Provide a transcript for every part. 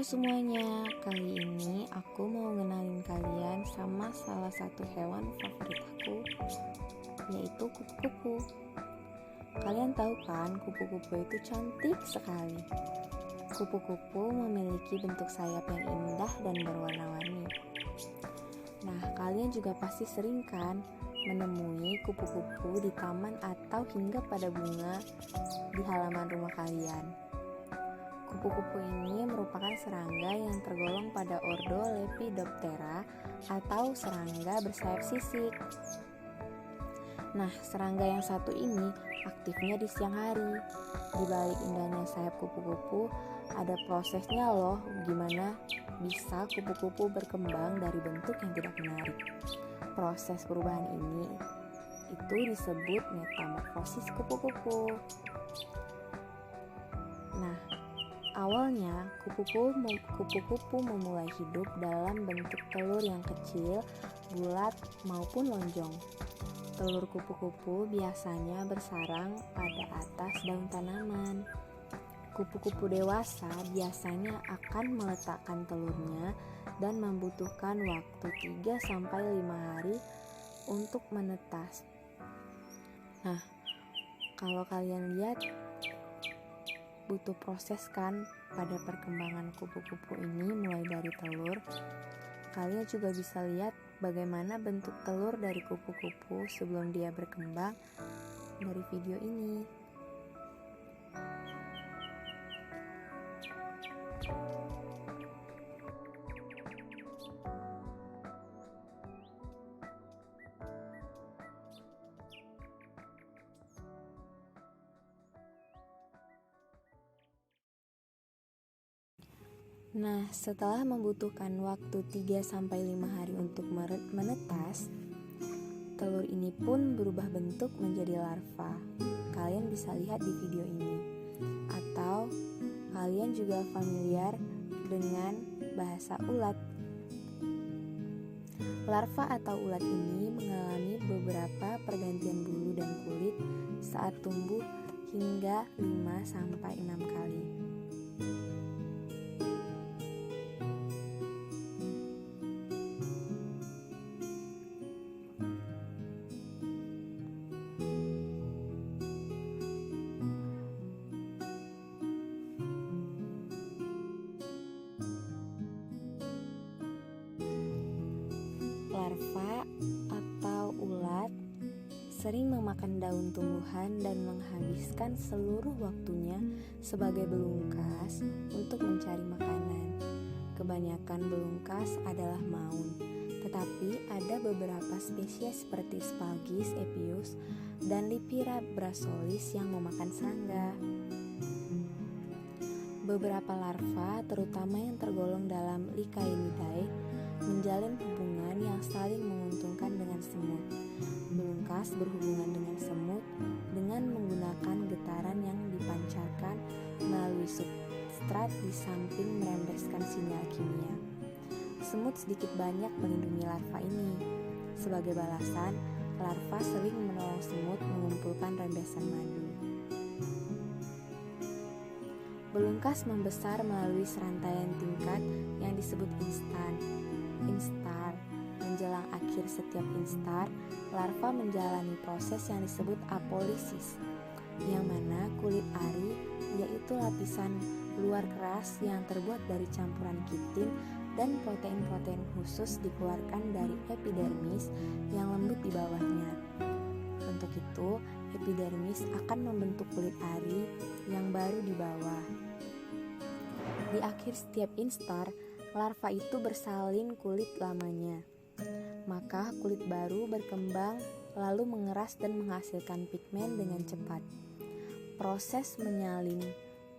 semuanya, kali ini aku mau ngenalin kalian sama salah satu hewan favorit aku, yaitu kupu-kupu. Kalian tahu kan, kupu-kupu itu cantik sekali. Kupu-kupu memiliki bentuk sayap yang indah dan berwarna-warni. Nah, kalian juga pasti sering kan menemui kupu-kupu di taman atau hingga pada bunga di halaman rumah kalian. Kupu-kupu ini merupakan serangga yang tergolong pada ordo Lepidoptera atau serangga bersayap sisik. Nah, serangga yang satu ini aktifnya di siang hari. Di balik indahnya sayap kupu-kupu, ada prosesnya loh gimana bisa kupu-kupu berkembang dari bentuk yang tidak menarik. Proses perubahan ini itu disebut metamorfosis kupu-kupu. Nah, awalnya, kupu-kupu memulai hidup dalam bentuk telur yang kecil, bulat, maupun lonjong. Telur kupu-kupu biasanya bersarang pada atas daun tanaman. Kupu-kupu dewasa biasanya akan meletakkan telurnya dan membutuhkan waktu 3-5 hari untuk menetas. Nah, kalau kalian lihat, butuh proses kan pada perkembangan kupu-kupu ini mulai dari telur. Kalian juga bisa lihat bagaimana bentuk telur dari kupu-kupu sebelum dia berkembang dari video ini. Nah, setelah membutuhkan waktu 3-5 hari untuk menetas, telur ini pun berubah bentuk menjadi larva. Kalian bisa lihat di video ini. Atau kalian juga familiar dengan bahasa ulat. Larva atau ulat ini mengalami beberapa pergantian bulu dan kulit saat tumbuh hingga 5-6 kali. Larva atau ulat sering memakan daun tumbuhan dan menghabiskan seluruh waktunya sebagai belungkas untuk mencari makanan. Kebanyakan belungkas adalah maun, tetapi ada beberapa spesies seperti Spalgis epius dan Lipira brasolis yang memakan serangga. Beberapa larva, terutama yang tergolong dalam Lycaenidae, menjalin hubungan yang saling menguntungkan dengan semut. Belungkas berhubungan dengan semut dengan menggunakan getaran yang dipancarkan melalui substrat di samping merembeskan sinyal kimia. Semut sedikit banyak melindungi larva ini. Sebagai balasan, larva sering menolong semut mengumpulkan rembesan madu. Belungkas membesar melalui serangkaian tingkat yang disebut instar. Menjelang akhir setiap instar, larva menjalani proses yang disebut apolisis, yang mana kulit ari, yaitu lapisan luar keras yang terbuat dari campuran kitin dan protein-protein khusus dikeluarkan dari epidermis yang lembut di bawahnya. Untuk itu, epidermis akan membentuk kulit ari yang baru di bawah. Di akhir setiap instar, larva itu bersalin kulit lamanya. Maka kulit baru berkembang lalu mengeras dan menghasilkan pigmen dengan cepat. Proses menyalin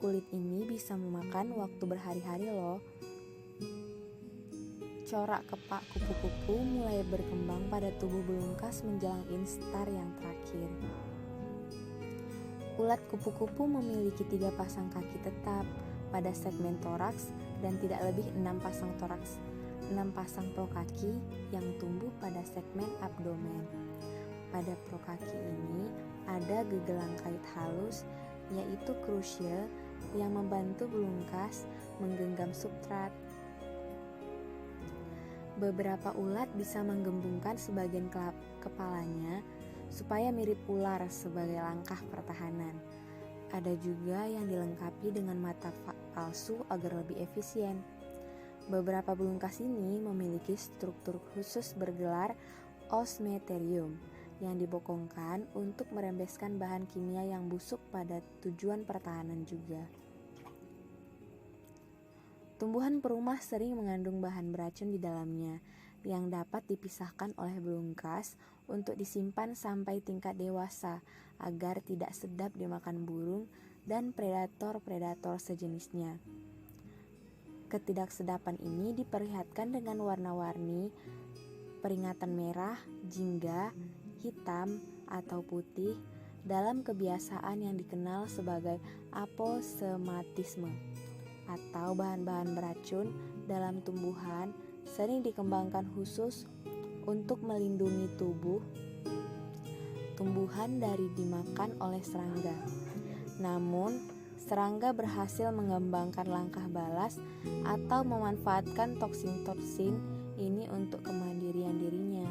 kulit ini bisa memakan waktu berhari-hari loh. Corak kepak kupu-kupu mulai berkembang pada tubuh belungkas menjelang instar yang terakhir. Ulat kupu-kupu memiliki 3 pasang kaki tetap pada segmen toraks dan tidak lebih 6 pasang toraks, 6 pasang prokaki yang tumbuh pada segmen abdomen. Pada prokaki ini ada gegelang kait halus yaitu krusial yang membantu belungkas menggenggam substrat. Beberapa ulat bisa menggembungkan sebagian kepalanya supaya mirip ular sebagai langkah pertahanan. Ada juga yang dilengkapi dengan mata palsu agar lebih efisien. Beberapa belungkas ini memiliki struktur khusus bergelar osmeterium yang dibokongkan untuk merembeskan bahan kimia yang busuk pada tujuan pertahanan juga. Tumbuhan perumah sering mengandung bahan beracun di dalamnya yang dapat dipisahkan oleh belungkas untuk disimpan sampai tingkat dewasa agar tidak sedap dimakan burung dan predator-predator sejenisnya. Ketidaksedapan ini diperlihatkan dengan warna-warni peringatan merah, jingga, hitam, atau putih dalam kebiasaan yang dikenal sebagai aposematisme atau bahan-bahan beracun dalam tumbuhan sering dikembangkan khusus untuk melindungi tumbuhan dari dimakan oleh serangga. Namun, serangga berhasil mengembangkan langkah balas atau memanfaatkan toksin-toksin ini untuk kemandirian dirinya.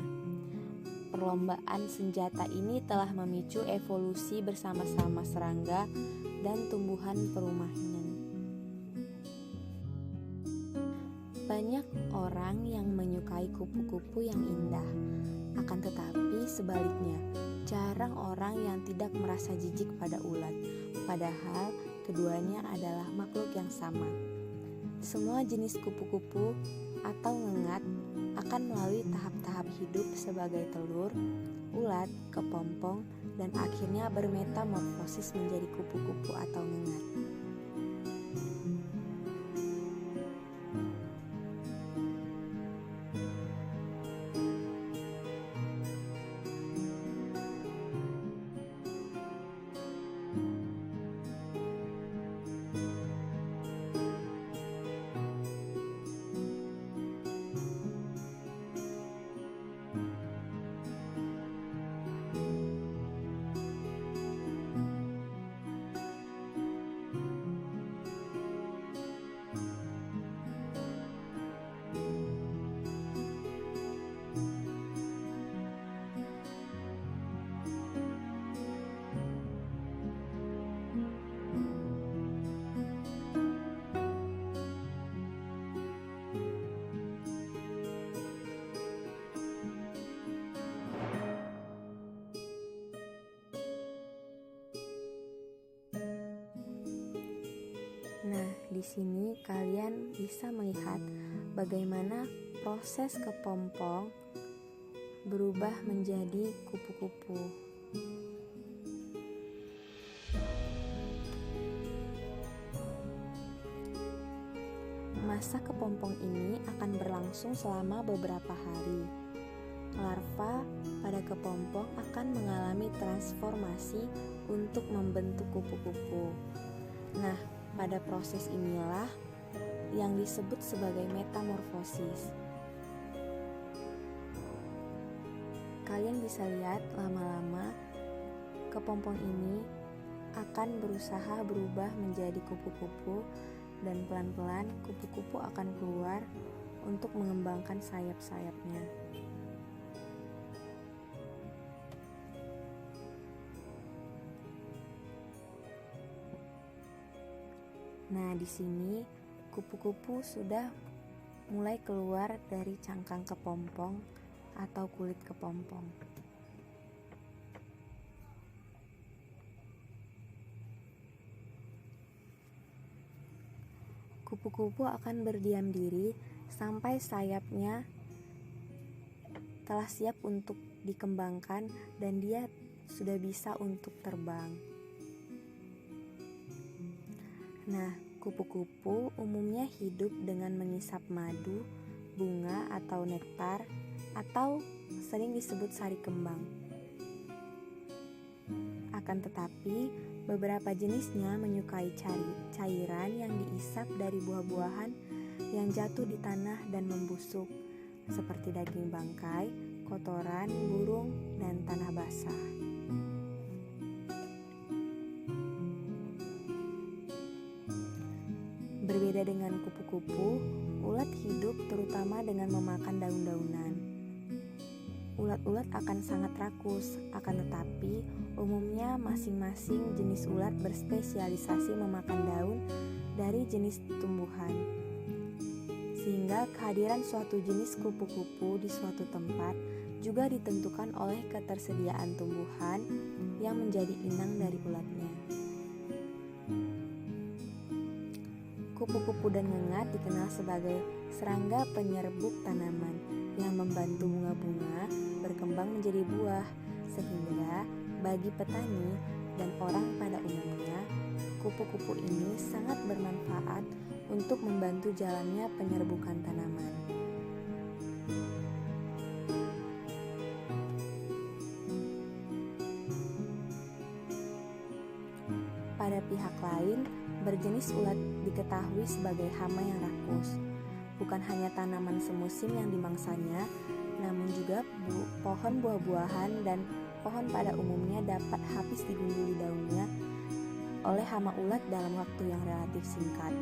Perlombaan senjata ini telah memicu evolusi bersama-sama serangga dan tumbuhan perumahan. Banyak orang yang menyukai kupu-kupu yang indah, akan tetapi sebaliknya, jarang orang yang tidak merasa jijik pada ulat, padahal keduanya adalah makhluk yang sama. Semua jenis kupu-kupu atau ngengat akan melalui tahap-tahap hidup sebagai telur, ulat, kepompong, dan akhirnya bermetamorfosis menjadi kupu-kupu atau ngengat. Nah, di sini kalian bisa melihat bagaimana proses kepompong berubah menjadi kupu-kupu. Masa kepompong ini akan berlangsung selama beberapa hari. Larva pada kepompong akan mengalami transformasi untuk membentuk kupu-kupu. Nah, pada proses inilah yang disebut sebagai metamorfosis. Kalian bisa lihat lama-lama kepompong ini akan berusaha berubah menjadi kupu-kupu dan pelan-pelan kupu-kupu akan keluar untuk mengembangkan sayap-sayapnya. Nah, di sini kupu-kupu sudah mulai keluar dari cangkang kepompong atau kulit kepompong. Kupu-kupu akan berdiam diri sampai sayapnya telah siap untuk dikembangkan dan dia sudah bisa untuk terbang. Nah, kupu-kupu umumnya hidup dengan mengisap madu, bunga atau nektar, atau sering disebut sari kembang. Akan tetapi, beberapa jenisnya menyukai cairan yang diisap dari buah-buahan yang jatuh di tanah dan membusuk, seperti daging bangkai, kotoran, burung, dan tanah basah. Berbeda dengan kupu-kupu, ulat hidup terutama dengan memakan daun-daunan. Ulat-ulat akan sangat rakus, akan tetapi umumnya masing-masing jenis ulat berspesialisasi memakan daun dari jenis tumbuhan. Sehingga kehadiran suatu jenis kupu-kupu di suatu tempat juga ditentukan oleh ketersediaan tumbuhan yang menjadi inang dari ulatnya. Kupu-kupu dan ngengat dikenal sebagai serangga penyerbuk tanaman yang membantu bunga-bunga berkembang menjadi buah, sehingga bagi petani dan orang pada umumnya, kupu-kupu ini sangat bermanfaat untuk membantu jalannya penyerbukan tanaman. Pada pihak lain, berjenis ulat diketahui sebagai hama yang rakus. Bukan hanya tanaman semusim yang dimangsanya, namun juga pohon buah-buahan dan pohon pada umumnya dapat habis digunduli daunnya oleh hama ulat dalam waktu yang relatif singkat.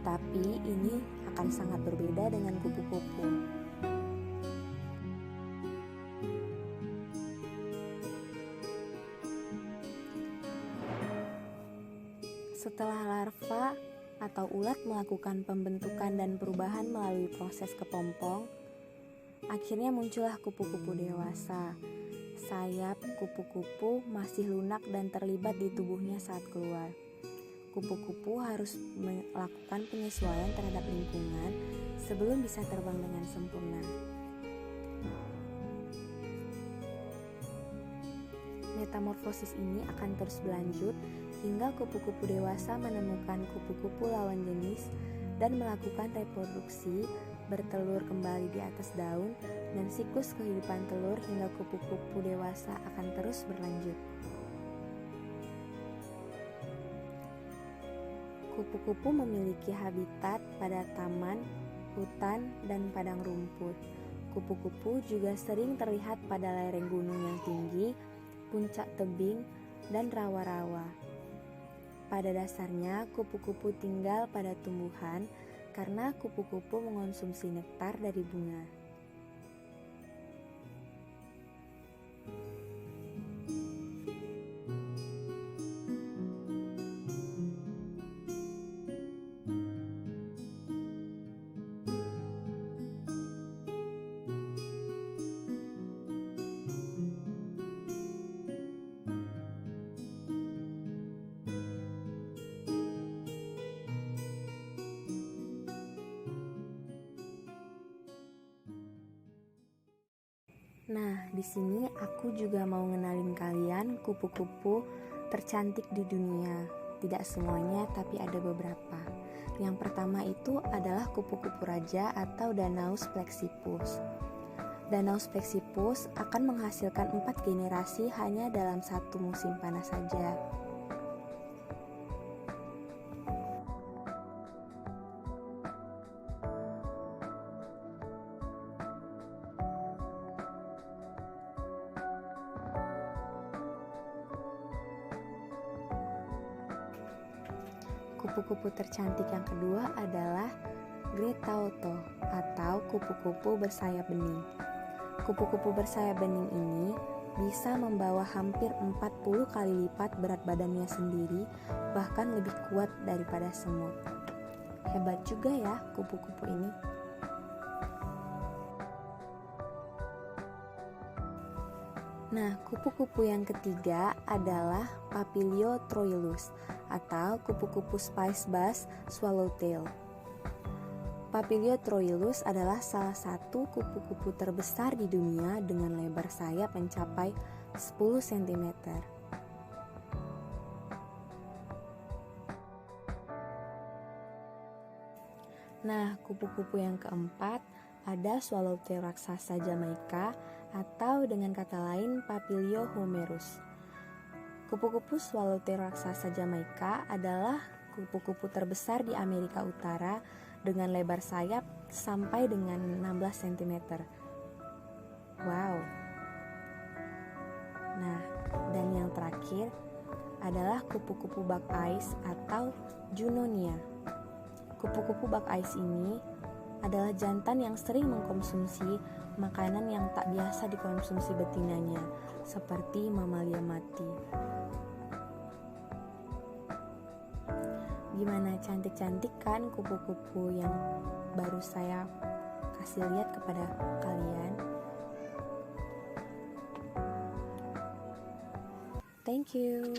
Tapi ini akan sangat berbeda dengan kupu-kupu. Setelah larva atau ulat melakukan pembentukan dan perubahan melalui proses kepompong, akhirnya muncullah kupu-kupu dewasa. Sayap kupu-kupu masih lunak dan terlibat di tubuhnya saat keluar. Kupu-kupu harus melakukan penyesuaian terhadap lingkungan sebelum bisa terbang dengan sempurna. Metamorfosis ini akan terus berlanjut hingga kupu-kupu dewasa menemukan kupu-kupu lawan jenis dan melakukan reproduksi, bertelur kembali di atas daun, dan siklus kehidupan telur hingga kupu-kupu dewasa akan terus berlanjut. Kupu-kupu memiliki habitat pada taman, hutan, dan padang rumput. Kupu-kupu juga sering terlihat pada lereng gunung yang tinggi, puncak tebing, dan rawa-rawa. Pada dasarnya, kupu-kupu tinggal pada tumbuhan karena kupu-kupu mengonsumsi nektar dari bunga. Nah, di sini aku juga mau ngenalin kalian kupu-kupu tercantik di dunia. Tidak semuanya, tapi ada beberapa. Yang pertama itu adalah kupu-kupu raja atau Danaus plexippus. Danaus plexippus akan menghasilkan 4 generasi hanya dalam satu musim panas saja. Kupu-kupu tercantik yang kedua adalah Gretaoto atau kupu-kupu bersayap bening. Kupu-kupu bersayap bening ini bisa membawa hampir 40 kali lipat berat badannya sendiri, bahkan lebih kuat daripada semut. Hebat juga ya kupu-kupu ini. Nah, kupu-kupu yang ketiga adalah Papilio troilus atau kupu-kupu spice bass swallowtail. Papilio troilus adalah salah satu kupu-kupu terbesar di dunia dengan lebar sayap mencapai 10 cm. Nah, kupu-kupu yang keempat ada swallowtail raksasa Jamaika atau dengan kata lain Papilio humerus. Kupu-kupu swallowtail raksasa Jamaika adalah kupu-kupu terbesar di Amerika Utara dengan lebar sayap sampai dengan 16 cm. Wow. Nah, dan yang terakhir adalah kupu-kupu bug eyes atau Junonia. Kupu-kupu bug eyes ini adalah jantan yang sering mengkonsumsi makanan yang tak biasa dikonsumsi betinanya, seperti mamalia mati. Gimana cantik-cantik kan kupu-kupu yang baru saya kasih lihat kepada kalian? Thank you.